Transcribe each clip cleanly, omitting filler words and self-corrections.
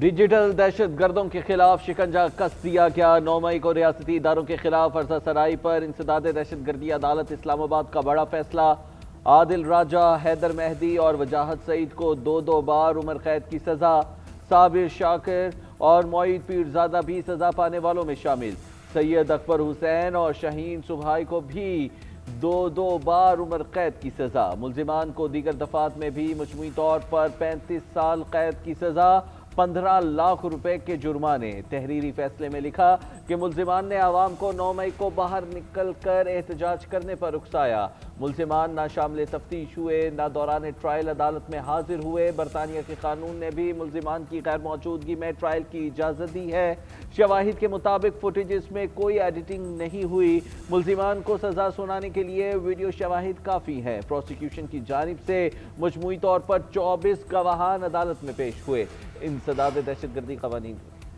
Digital دہشت گردوں کے خلاف شکنجہ کس دیا گیا۔ 9 مئی کو ریاستی اداروں کے خلاف عرضہ سرائی پر انسداد دہشت گردی عدالت اسلام آباد کا بڑا فیصلہ۔ عادل راجہ، حیدر مہدی اور وجاہت سعید کو 2 بار عمر قید کی سزا۔ صابر شاکر اور معید پیرزادہ بھی سزا پانے والوں میں شامل۔ سید اکبر حسین اور شاہین صبحائی کو بھی 2 بار عمر قید کی سزا۔ ملزمان کو دیگر دفعات میں بھی مجموعی طور پر 35 سال قید کی سزا، 15 لاکھ روپے کے جرمانے۔ تحریری فیصلے میں لکھا کہ ملزمان نے عوام کو 9 مئی کو باہر نکل کر احتجاج کرنے پر اکسایا۔ ملزمان نہ شامل تفتیش ہوئے، نہ دوران ٹرائل عدالت میں حاضر ہوئے۔ برطانیہ کے قانون نے بھی ملزمان کی غیر موجودگی میں ٹرائل کی اجازت دی ہے۔ شواہد کے مطابق فوٹیجز میں کوئی ایڈیٹنگ نہیں ہوئی۔ ملزمان کو سزا سنانے کے لیے ویڈیو شواہد کافی ہیں۔ پروسیکیوشن کی جانب سے مجموعی طور پر 24 گواہان عدالت میں پیش ہوئے۔ انسداد دہشت گردی قوانین۔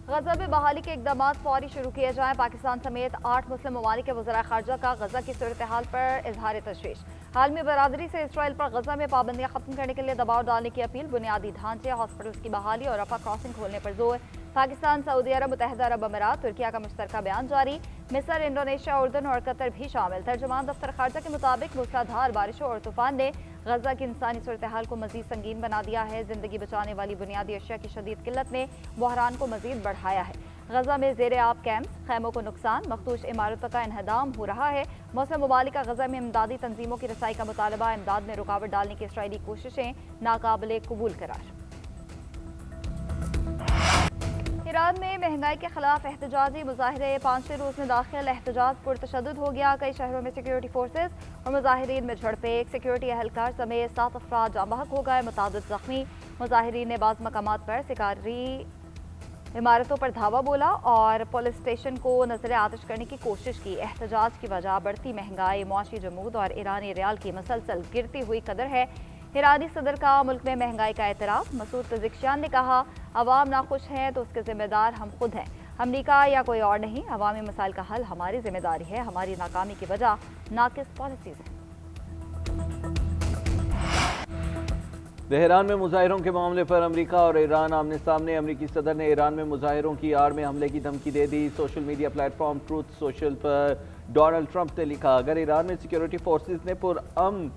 غزہ میں بحالی کے اقدامات فوری شروع کیے جائیں۔ پاکستان سمیت 8 مسلم ممالک کے وزراء خارجہ کا غزہ کی صورتحال پر اظہار تشویش۔ عالمی برادری سے اسرائیل پر غزہ میں پابندیاں ختم کرنے کے لیے دباؤ ڈالنے کی اپیل۔ بنیادی ڈھانچے، ہاسپٹلز کی بحالی اور رفح کراسنگ کھولنے پر زور۔ پاکستان، سعودی عرب، متحدہ عرب امارات، ترکیہ کا مشترکہ بیان جاری۔ مصر، انڈونیشیا، اردن اور قطر بھی شامل۔ ترجمان دفتر خارجہ کے مطابق موسلادھار بارشوں اور طوفان نے غزہ کی انسانی صورتحال کو مزید سنگین بنا دیا ہے۔ زندگی بچانے والی بنیادی اشیاء کی شدید قلت نے بحران کو مزید بڑھایا ہے۔ غزہ میں زیر آب کیمپس، خیموں کو نقصان، مخدوش عمارتوں کا انہدام ہو رہا ہے۔ مسلم ممالک کا غزہ میں امدادی تنظیموں کی رسائی کا مطالبہ۔ امداد میں رکاوٹ ڈالنے کی اسرائیلی کوششیں ناقابل قبول قرار۔ ایران میں مہنگائی کے خلاف احتجاجی مظاہرے 5ویں روز میں داخل۔ احتجاج پرتشدد ہو گیا۔ کئی شہروں میں سیکیورٹی فورسز اور مظاہرین میں جھڑپیں۔ ایک سیکیورٹی اہلکار سمیت 7 افراد جاں بحق ہو گئے، متعدد زخمی۔ مظاہرین نے بعض مقامات پر سرکاری عمارتوں پر دھاوا بولا اور پولیس اسٹیشن کو نظر آتش کرنے کی کوشش کی۔ احتجاج کی وجہ بڑھتی مہنگائی، معاشی جمود اور ایرانی ریال کی مسلسل گرتی ہوئی قدر ہے۔ ایرانی صدر کا ملک میں مہنگائی کا اعتراف۔ مسعود پزشکیان نے کہا، عوام ناخوش ہیں تو اس کے ذمہ دار ہم خود ہیں، امریکہ یا کوئی اور نہیں۔ عوامی مسائل کا حل ہماری ذمہ داری ہے۔ ہماری ناکامی کی وجہ ناقص پالیسیز ہیں۔ تہران میں مظاہروں کے معاملے پر امریکہ اور ایران آمنے سامنے۔ امریکی صدر نے ایران میں مظاہروں کی آڑ میں حملے کی دھمکی دے دی۔ Social media plat form truth social پر ڈونلڈ ٹرمپ نے لکھا، اگر ایران میں سیکیورٹی فورسز نے پرامن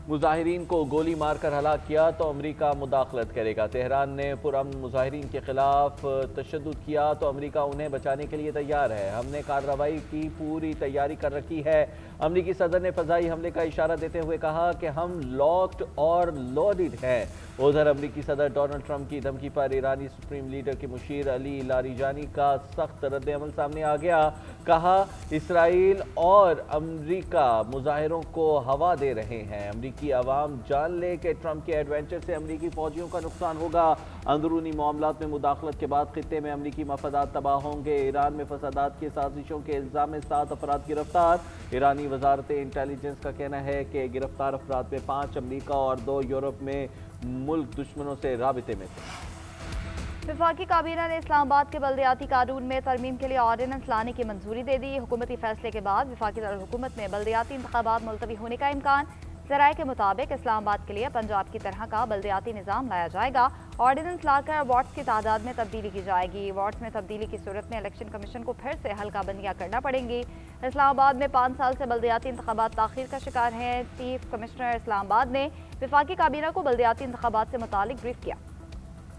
مظاہرین کو گولی مار کر ہلاک کیا تو امریکہ مداخلت کرے گا۔ تہران نے پرامن مظاہرین کے خلاف تشدد کیا تو امریکہ انہیں بچانے کے لیے تیار ہے۔ ہم نے کارروائی کی پوری تیاری کر رکھی ہے۔ امریکی صدر نے فضائی حملے کا اشارہ دیتے ہوئے کہا کہ ہم لاکڈ اور لوڈڈ ہیں۔ ادھر امریکی صدر ڈونلڈ ٹرمپ کی دھمکی پر ایرانی سپریم لیڈر کے مشیر علی لاریجانی کا سخت رد عمل سامنے آ گیا۔ کہا، اسرائیل اور امریکہ مظاہروں کو ہوا دے رہے ہیں۔ امریکی عوام جان لے کہ ٹرمپ کے ایڈوینچر سے امریکی فوجیوں کا نقصان ہوگا۔ اندرونی معاملات میں مداخلت کے بعد خطے میں امریکی مفادات تباہ ہوں گے۔ ایران میں فسادات کی سازشوں کے الزام میں 7 افراد گرفتار۔ ایرانی وزارت انٹیلیجنس کا کہنا ہے کہ گرفتار افراد میں 5 امریکہ اور 2 یورپ میں ملک دشمنوں سے رابطے میں تھے۔ وفاقی کابینہ نے اسلام آباد کے بلدیاتی قانون میں ترمیم کے لیے آرڈیننس لانے کی منظوری دے دی۔ حکومتی فیصلے کے بعد وفاقی دارالحکومت میں بلدیاتی انتخابات ملتوی ہونے کا امکان۔ ذرائع کے مطابق اسلام آباد کے لیے پنجاب کی طرح کا بلدیاتی نظام لایا جائے گا۔ آرڈیننس لا کر وارڈز کی تعداد میں تبدیلی کی جائے گی۔ وارڈز میں تبدیلی کی صورت میں الیکشن کمیشن کو پھر سے حلقہ بندیاں کرنا پڑیں گی۔ اسلام آباد میں 5 سال سے بلدیاتی انتخابات تاخیر کا شکار ہیں۔ چیف کمشنر اسلام آباد نے وفاقی کابینہ کو بلدیاتی انتخابات سے متعلق بریف کیا۔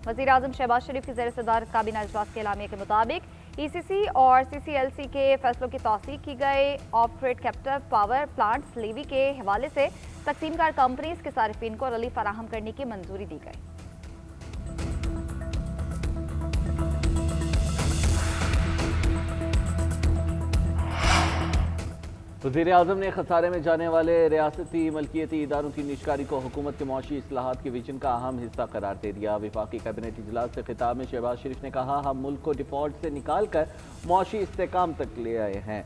وزیر اعظم شہباز شریف کی زیر صدارت کابینہ اجلاس کے اعلامیے کے مطابق ای سی سی اور سی سی ایل سی کے فیصلوں کی توثیق کی گئی۔ Off grid captive power plants levy کے حوالے سے تقسیم کار کمپنیز کے صارفین کو ریلیف فراہم کرنے کی منظوری دی گئی۔ وزیر اعظم نے خسارے میں جانے والے ریاستی ملکیتی اداروں کی نجکاری کو حکومت کے معاشی اصلاحات کے ویژن کا اہم حصہ قرار دے دیا۔ وفاقی کابینٹ اجلاس سے خطاب میں شہباز شریف نے کہا، ہم ملک کو ڈیفالٹ سے نکال کر معاشی استحکام تک لے آئے ہیں۔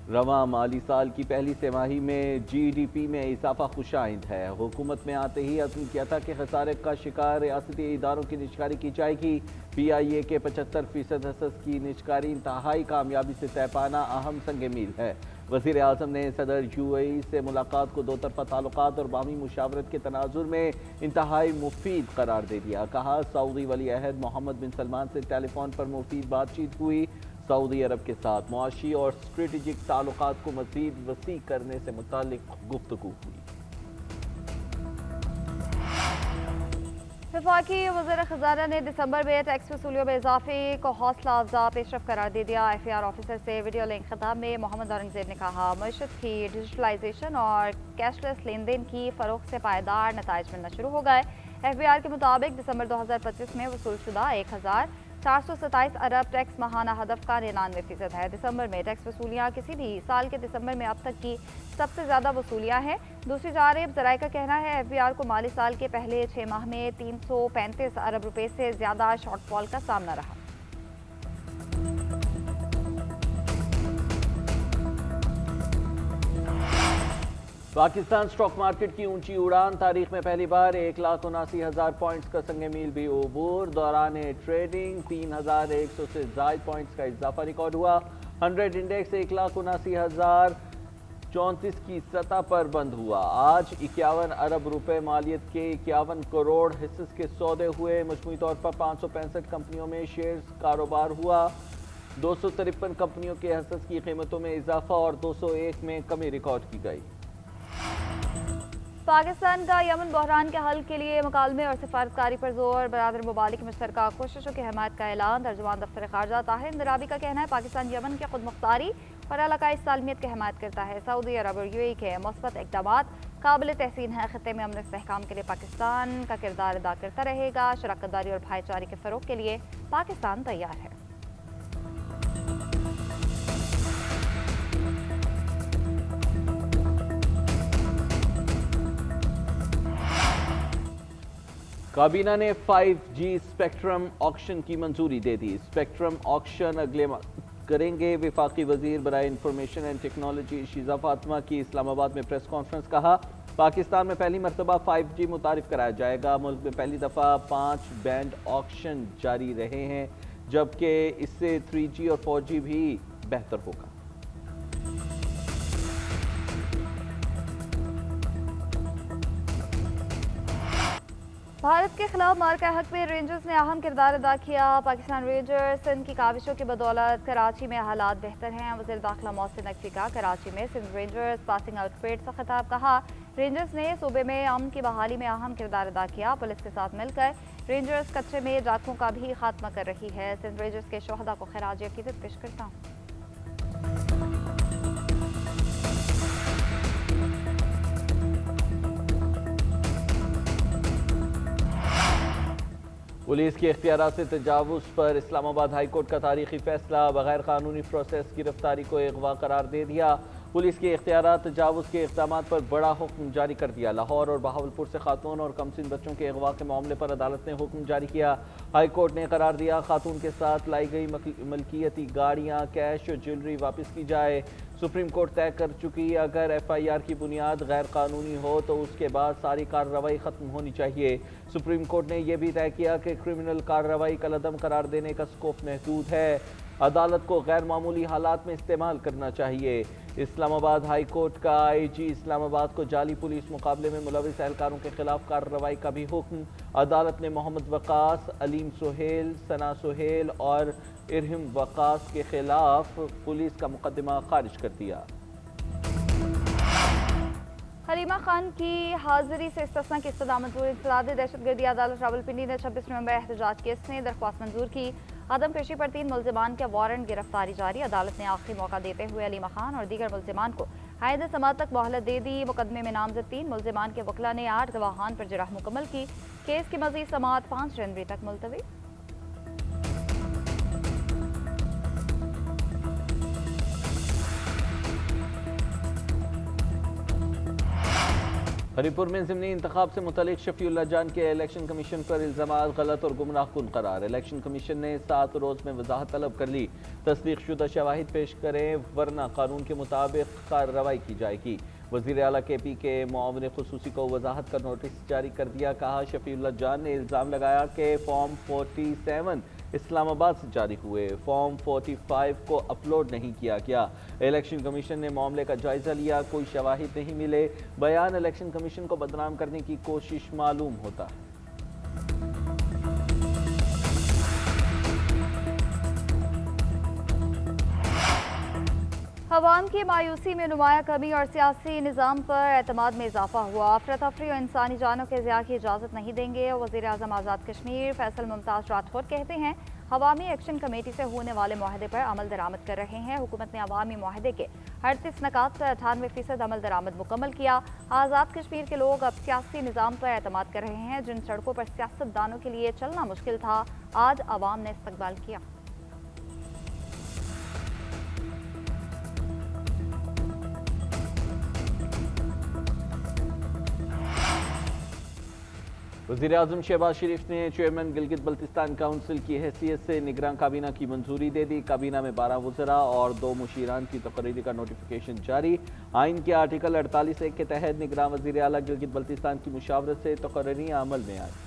رواں مالی سال کی پہلی سہ ماہی میں جی ڈی پی میں اضافہ خوش آئند ہے۔ حکومت میں آتے ہی عزم کیا تھا کہ خسارے کا شکار ریاستی اداروں کی نجکاری کی جائے گی۔ پی آئی اے کے 75% حصص کی نجکاری انتہائی کامیابی سے طے پانا اہم سنگ میل ہے۔ وزیر اعظم نے صدر UAE سے ملاقات کو دو طرفہ تعلقات اور باہمی مشاورت کے تناظر میں انتہائی مفید قرار دے دیا. کہا سعودی ولی عہد محمد بن سلمان سے ٹیلی فون پر مفید بات چیت ہوئی. سعودی عرب کے ساتھ معاشی اور اسٹریٹجک تعلقات کو مزید وسیع کرنے سے متعلق گفتگو ہوئی. وفاقی وزیر خزانہ نے دسمبر میں ٹیکس وصولیوں میں اضافے کو حوصلہ افزا پیش رفت قرار دے دیا. FAR آفیسر سے ویڈیو لنک خطاب میں محمد اورنگزیب نے کہا معیشت کی ڈیجیٹلائزیشن اور کیش لیس لین دین کی فروغ سے پائیدار نتائج ملنا شروع ہو گئے. FBR کے مطابق دسمبر 2025 میں وصول شدہ 1427 ارب ٹیکس ماہانہ ہدف کا 99% ہے. دسمبر میں ٹیکس وصولیاں کسی بھی سال کے دسمبر میں اب تک کی سب سے زیادہ وصولیاں ہیں. دوسری جانب ذرائع کا کہنا ہے FBR کو مالی سال کے پہلے 6 ماہ میں 335 ارب روپے سے زیادہ شارٹ فال کا سامنا رہا. پاکستان سٹاک مارکیٹ کی اونچی اڑان. تاریخ میں پہلی بار 1,79,000 پوائنٹس کا سنگ میل بھی عبور. دوران ٹریڈنگ 3,100 سے زائد پوائنٹس کا اضافہ ریکارڈ ہوا. 100 انڈیکس 1,79,034 کی سطح پر بند ہوا. آج 51 ارب روپے مالیت کے 51 کروڑ حصص کے سودے ہوئے. مجموعی طور پر 565 کمپنیوں میں شیئرز کاروبار ہوا. 253 کمپنیوں کے حصص کی قیمتوں میں اضافہ اور 201 میں کمی ریکارڈ کی گئی. پاکستان کا یمن بحران کے حل کے لیے مکالمے اور سفارتکاری پر زور. برادر ممالک مشترکہ کوششوں کی حمایت کا اعلان. ترجمان دفتر خارجہ طاہر اندرابی کا کہنا ہے پاکستان یمن کے خود مختاری اور علاقائی سالمیت کی حمایت کرتا ہے. سعودی عرب اور UAE کے مثبت اقدامات قابل تحسین ہیں. خطے میں امن و استحکام کے لیے پاکستان کا کردار ادا کرتا رہے گا. شراکت داری اور بھائی چارے کے فروغ کے لیے پاکستان تیار ہے. کابینہ نے 5G اسپیکٹرم آکشن کی منظوری دے دی. اسپیکٹرم آکشن اگلے کریں گے وفاقی وزیر برائے information and technology Shiza Fatima کی اسلام آباد میں پریس کانفرنس. کہا پاکستان میں پہلی مرتبہ 5G متعارف کرایا جائے گا. ملک میں پہلی دفعہ 5 بینڈ آکشن جاری رہے ہیں جبکہ اس سے 3G اور 4G بھی بہتر ہوگا. بھارت کے خلاف مارکہ حق میں رینجرز نے اہم کردار ادا کیا. پاکستان رینجرز سندھ کی کاوشوں کی بدولت کراچی میں حالات بہتر ہیں. وزیر داخلہ محسن نقوی کا کراچی میں Sindh rangers passing out parade سے خطاب. کہا رینجرز نے صوبے میں امن کی بحالی میں اہم کردار ادا کیا. پولیس کے ساتھ مل کر رینجرز کچے میں ڈاکوں کا بھی خاتمہ کر رہی ہے. سندھ رینجرز کے شہداء کو خراج عقیدت پیش کرتا ہوں. پولیس کے اختیارات سے تجاوز پر اسلام آباد ہائی کورٹ کا تاریخی فیصلہ. بغیر قانونی پروسیس گرفتاری کو اغوا قرار دے دیا. پولیس کے اختیارات تجاوز کے اقدامات پر بڑا حکم جاری کر دیا. لاہور اور بہاولپور سے خاتون اور کمسن بچوں کے اغوا کے معاملے پر عدالت نے حکم جاری کیا. ہائی کورٹ نے قرار دیا خاتون کے ساتھ لائی گئی ملکیتی گاڑیاں، کیش اور جیولری واپس کی جائے. سپریم کورٹ طے کر چکی اگر FIR کی بنیاد غیر قانونی ہو تو اس کے بعد ساری کارروائی ختم ہونی چاہیے. سپریم کورٹ نے یہ بھی طے کیا کہ کرمنل کارروائی کالعدم قرار دینے کا اسکوپ محدود ہے. عدالت کو غیر معمولی حالات میں استعمال کرنا چاہیے. اسلام آباد ہائی کورٹ کا IG اسلام آباد کو جعلی پولیس مقابلے میں ملوث اہلکاروں کے خلاف کارروائی کا بھی حکم. عدالت نے محمد وقاص، علیم سہیل، ثنا سہیل اور ارہم وقاص کے خلاف پولیس کا مقدمہ خارج کر دیا. حلیمہ خان کی حاضری سے استثناء کی استدعا منظور. انسداد دہشت گردی عدالت راولپنڈی نے 26 نومبر احتجاج کیس میں درخواست منظور کی. عدم پیشی پر 3 ملزمان کے وارنٹ گرفتاری جاری. عدالت نے آخری موقع دیتے ہوئے حلیمہ خان اور دیگر ملزمان کو عائد سماعت تک مہلت دے دی. مقدمے میں نامزد 3 ملزمان کے وکلاء نے 8 گواہان پر جرح مکمل کی. کیس کی مزید سماعت 5 جنوری تک ملتوی. ہری پور میں ضمنی انتخاب سے متعلق شفیع اللہ جان کے الیکشن کمیشن پر الزامات غلط اور گمراہ کن قرار. الیکشن کمیشن نے 7 روز میں وضاحت طلب کر لی. تصدیق شدہ شواہد پیش کریں ورنہ قانون کے مطابق کارروائی کی جائے گی. وزیر اعلیٰ KP کے معاون خصوصی کو وضاحت کا نوٹس جاری کر دیا. کہا شفیع اللہ جان نے الزام لگایا کہ فارم 47 اسلام آباد سے جاری ہوئے۔ فارم 45 کو اپلوڈ نہیں کیا گیا۔ الیکشن کمیشن نے معاملے کا جائزہ لیا، کوئی شواہد نہیں ملے۔ بیان الیکشن کمیشن کو بدنام کرنے کی کوشش معلوم ہوتا ہے۔ عوام کی مایوسی میں نمایاں کمی اور سیاسی نظام پر اعتماد میں اضافہ ہوا۔ افراتفری اور انسانی جانوں کے ضیاع کی اجازت نہیں دیں گے۔ وزیر اعظم آزاد کشمیر فیصل ممتاز راٹھور کہتے ہیں عوامی ایکشن کمیٹی سے ہونے والے معاہدے پر عمل درآمد کر رہے ہیں۔ حکومت نے عوامی معاہدے کے 38 نکات پر 98% عمل درآمد مکمل کیا۔ آزاد کشمیر کے لوگ اب سیاسی نظام پر اعتماد کر رہے ہیں۔ جن سڑکوں پر سیاست دانوں کے لیے چلنا مشکل تھا، آج عوام نے استقبال کیا۔ وزیر اعظم شہباز شریف نے چیئرمین گلگت بلتستان کونسل کی حیثیت سے نگراں کابینہ کی منظوری دے دی۔ کابینہ میں 12 وزراء اور 2 مشیران کی تقرری کا نوٹیفیکیشن جاری۔ آئین کے آرٹیکل 48(1) کے تحت نگراں وزیر اعلیٰ گلگت بلتستان کی مشاورت سے تقرریاں عمل میں آئیں۔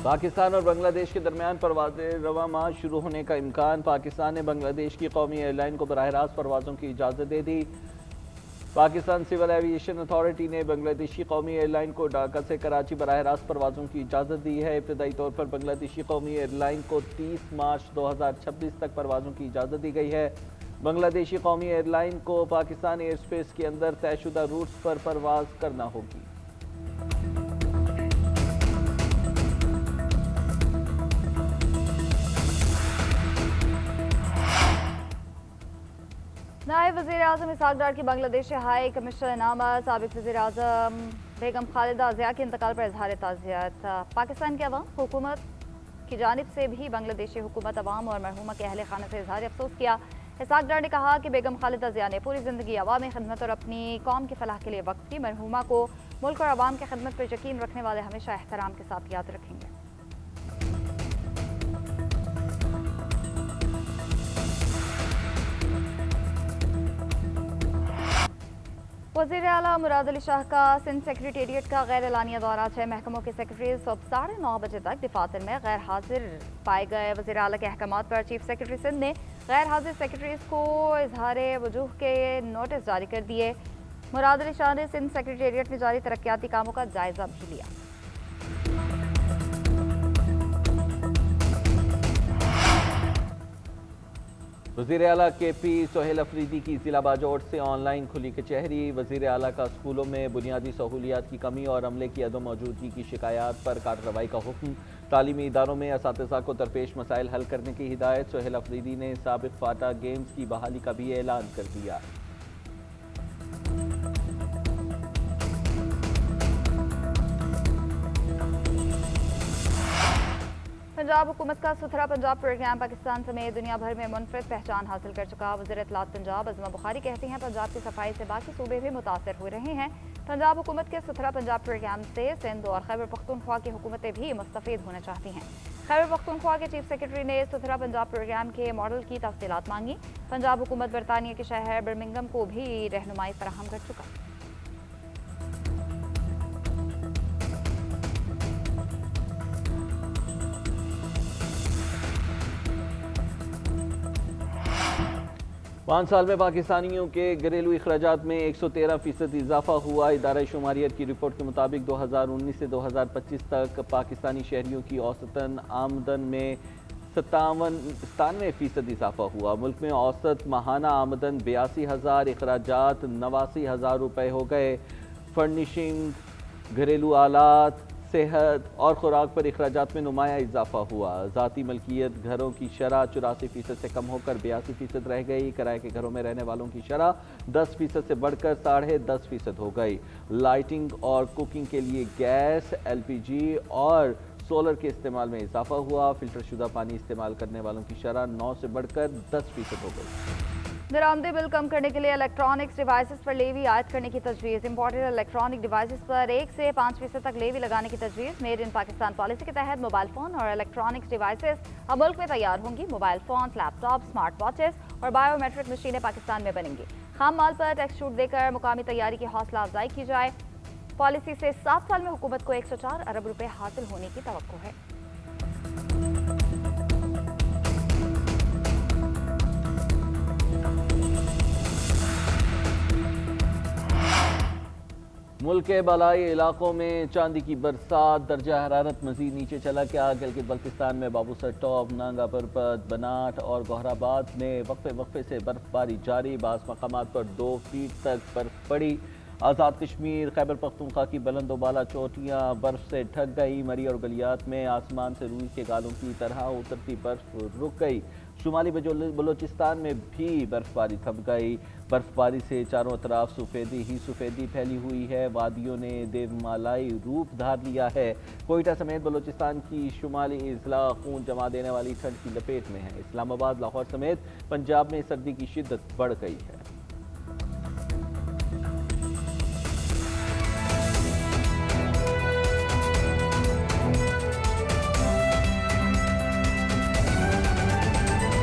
پاکستان اور بنگلہ دیش کے درمیان پروازیں رواں ماہ شروع ہونے کا امکان۔ پاکستان نے بنگلہ دیش کی قومی ایئر لائن کو براہ راست پروازوں کی اجازت دے دی۔ پاکستان سول ایوی ایشن اتھارٹی نے بنگلہ دیشی قومی ایئر لائن کو ڈھاکہ سے کراچی براہ راست پروازوں کی اجازت دی ہے۔ ابتدائی طور پر بنگلہ دیشی قومی ایئر لائن کو 30 مارچ 2026 تک پروازوں کی اجازت دی گئی ہے۔ بنگلہ دیشی قومی ایئر لائن کو پاکستان ایئر اسپیس کے اندر طے شدہ روٹس پر پرواز کرنا ہوگی۔ نائب وزیر اعظم اسحاق ڈار کی بنگلہ دیش ہائی کمشنر انعامت۔ سابق وزیر اعظم بیگم خالدہ ضیاء کے انتقال پر اظہار تعزیت۔ پاکستان کے عوام حکومت کی جانب سے بھی بنگلہ دیشی حکومت عوام اور مرحومہ کے اہل خانہ سے اظہار افسوس کیا۔ اسحاق ڈار نے کہا کہ بیگم خالدہ ضیاء نے پوری زندگی عوامی خدمت اور اپنی قوم کی فلاح کے لیے وقف کی۔ مرحومہ کو ملک اور عوام کی خدمت پر یقین رکھنے والے ہمیشہ احترام کے ساتھ یاد رکھیں گے۔ وزیر اعلیٰ مراد علی شاہ کا سندھ سیکریٹریٹ کا غیر اعلانیہ دورہ 6 محکموں کے سیکریٹریز صبح 9:30 بجے تک دفاتر میں غیر حاضر پائے گئے۔ وزیر اعلیٰ کے احکامات پر چیف سیکریٹری سندھ نے غیر حاضر سیکریٹریز کو اظہار وجوہ کے نوٹس جاری کر دیے۔ مراد علی شاہ نے سندھ سیکریٹریٹ میں جاری ترقیاتی کاموں کا جائزہ بھی لیا۔ وزیر اعلیٰ کے پی سہیل افریدی کی ضلع باجوڑ سے آن لائن کھلی کچہری۔ وزیر اعلیٰ کا اسکولوں میں بنیادی سہولیات کی کمی اور عملے کی عدم موجودگی کی شکایات پر کارروائی کا حکم۔ تعلیمی اداروں میں اساتذہ کو درپیش مسائل حل کرنے کی ہدایت۔ سہیل افریدی نے سابق فاٹا گیمز کی بحالی کا بھی اعلان کر دیا۔ پنجاب حکومت کا ستھرا پنجاب پروگرام پاکستان سمیت دنیا بھر میں منفرد پہچان حاصل کر چکا۔ وزیر اطلاعات پنجاب عظمہ بخاری کہتے ہیں پنجاب کی صفائی سے باقی صوبے بھی متاثر ہو رہے ہیں۔ پنجاب حکومت کے ستھرا پنجاب پروگرام سے سندھ اور خیبر پختونخوا کی حکومتیں بھی مستفید ہونا چاہتی ہیں۔ خیبر پختونخوا کے چیف سیکرٹری نے ستھرا پنجاب پروگرام کے ماڈل کی تفصیلات مانگی۔ پنجاب حکومت برطانیہ کے شہر برمنگھم کو بھی رہنمائی فراہم کر چکا۔ پانچ سال میں پاکستانیوں کے گھریلو اخراجات میں 113% اضافہ ہوا۔ ادارہ شماریات کی رپورٹ کے مطابق 2019 سے 2025 تک پاکستانی شہریوں کی اوسطاً آمدن میں 97% اضافہ ہوا۔ ملک میں اوسط ماہانہ آمدن 82,000، اخراجات 89,000 روپے ہو گئے۔ فرنیشنگ، گھریلو آلات، صحت اور خوراک پر اخراجات میں نمایاں اضافہ ہوا۔ ذاتی ملکیت گھروں کی شرح 84% سے کم ہو کر 82% رہ گئی۔ کرائے کے گھروں میں رہنے والوں کی شرح 10% سے بڑھ کر 10.5% ہو گئی۔ لائٹنگ اور کوکنگ کے لیے گیس، LPG اور سولر کے استعمال میں اضافہ ہوا۔ فلٹر شدہ پانی استعمال کرنے والوں کی شرح 9 سے بڑھ کر 10% ہو گئی۔ درآمدی بل کم کرنے کے لیے الیکٹرانکس ڈیوائسز پر لیوی عائد کرنے کی تجویز امپورٹڈ الیکٹرانک ڈیوائسز پر 1 سے 5% تک لیوی لگانے کی تجویز میڈ ان پاکستان پالیسی کے تحت موبائل فون اور الیکٹرانکس ڈیوائسز اب ملک میں تیار ہوں گی موبائل فونز لیپ ٹاپ اسمارٹ واچز اور بایو میٹرک مشینیں پاکستان میں بنیں گی خام مال پر ٹیکس چھوٹ دے کر مقامی تیاری کی حوصلہ افزائی کی جائے پالیسی سے 7 سال میں حکومت کو 104 ارب روپے حاصل ہونے کی توقع ہے ملک کے بالائی علاقوں میں چاندی کی برسات درجہ حرارت مزید نیچے چلا گیا گلگت بلتستان میں بابو سر ٹاپ نانگا پربت بناٹ اور گوہر آباد میں وقفے سے برف باری جاری بعض مقامات پر 2 فیٹ تک برف پڑی آزاد کشمیر خیبر پختونخوا کی بلند و بالا چوٹیاں برف سے ڈھک گئی مری اور گلیات میں آسمان سے روئی کے گالوں کی طرح اترتی برف رک گئی شمالی بلوچستان میں بھی برف باری تھم گئی برف باری سے چاروں طرف سفیدی ہی سفیدی پھیلی ہوئی ہے وادیوں نے دیومالائی روپ دھار لیا ہے کوئٹہ سمیت بلوچستان کی شمالی اضلاع خون جما دینے والی ٹھنڈ کی لپیٹ میں ہے اسلام آباد لاہور سمیت پنجاب میں سردی کی شدت بڑھ گئی ہے